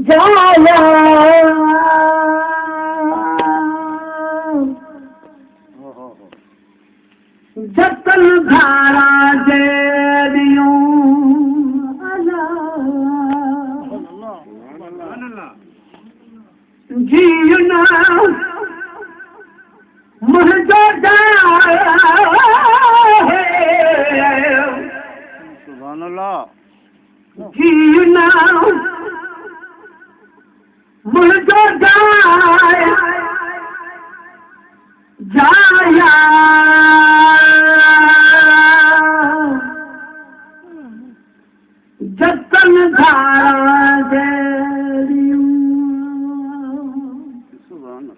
जाया जतन धारा जेरियूं जीना मुझो सुभान अल्लाह जीना मुझो जाया जतन धारा जेरियूं सुभान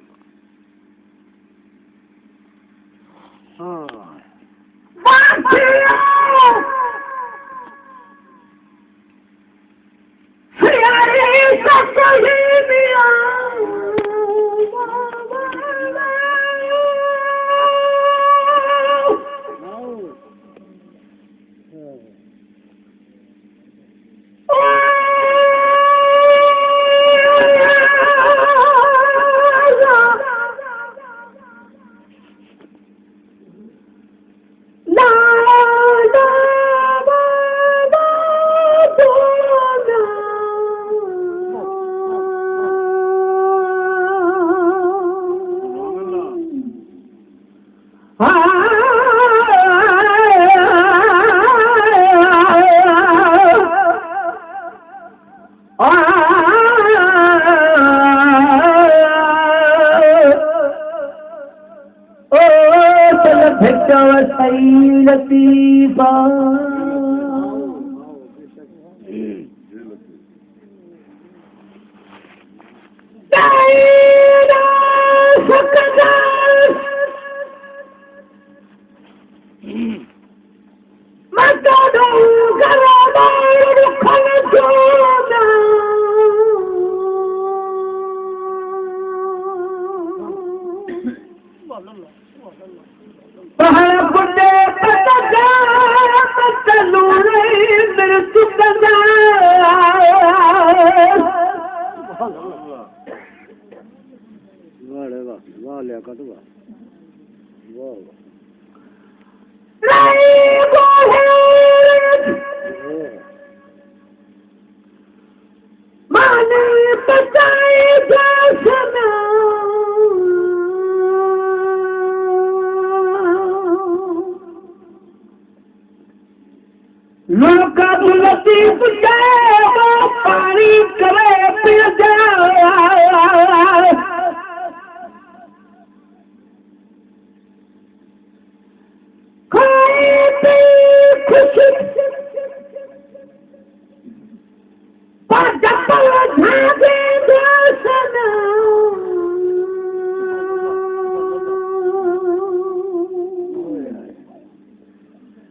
पानी करे पी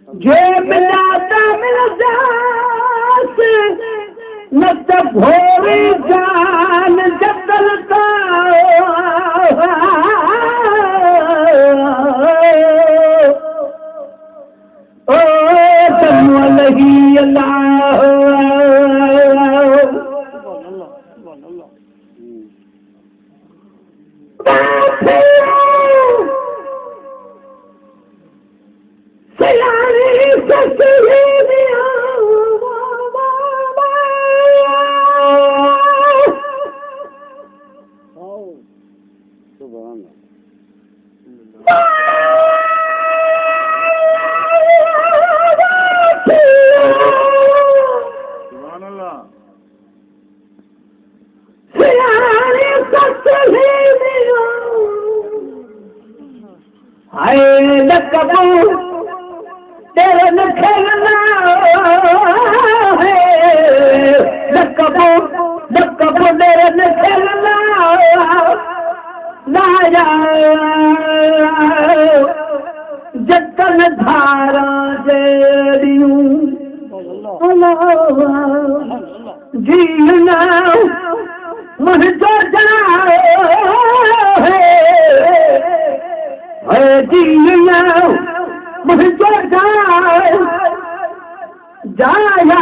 जे मिलाता मिल जासे न त भोरे जान जतलता ओ तमलही अल्लाह तेरे न खेलना है नकबो तेरे न खेलना लाया जतन धारा जेरियूं जीना मुझको जीना मुझको जाया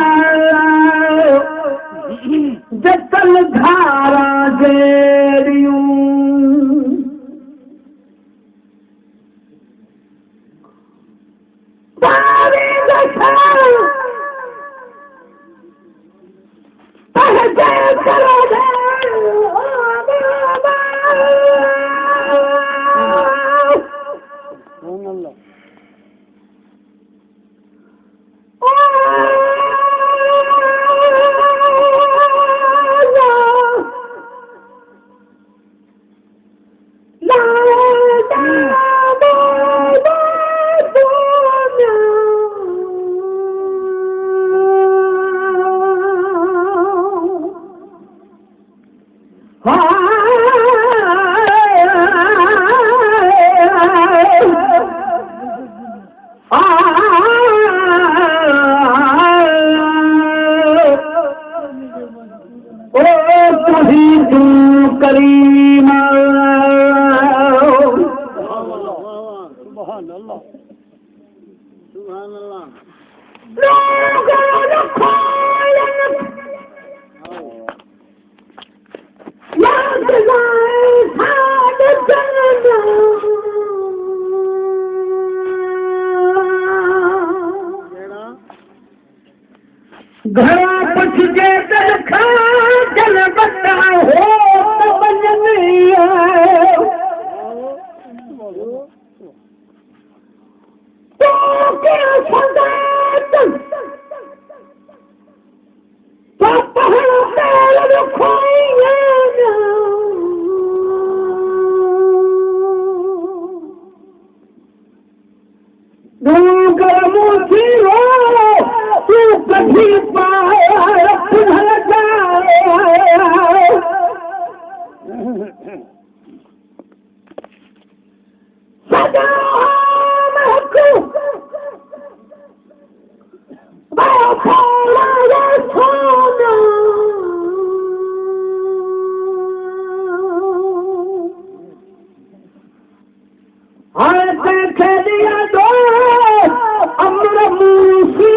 जतन धारा जड़ियूं पानी दसा पहचे करो दे घड़ा पछ जे दरखा जल बता हो बननी तो के संदात तो पहल तेल खोइए दूगर मुझी हो तू कभी पाया पुनः जाए सदा महकू बाफाला सोना हर देख दिया दो अमर मूसी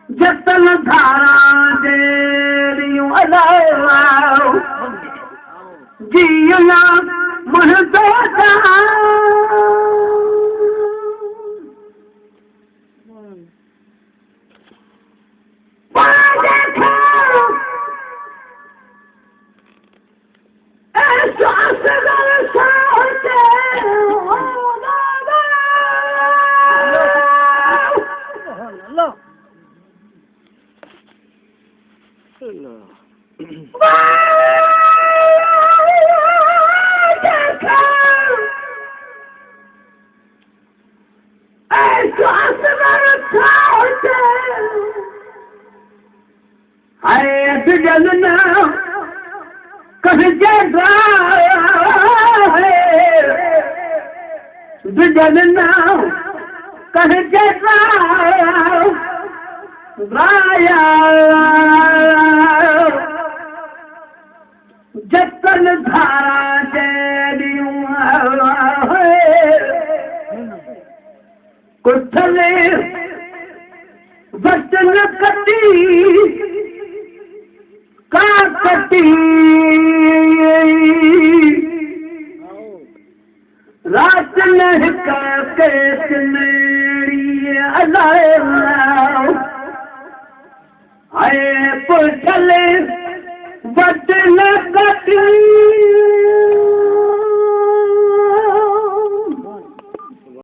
जतन धारा जड़ियूं अलाओ जीना महदो जलना कह जगा जलना कह जगा राया जतन धारा जड़ियूं कुथले वचन कटी का कटी रात लहका के सिनेड़ी अलाए आए पुछले बदल कटी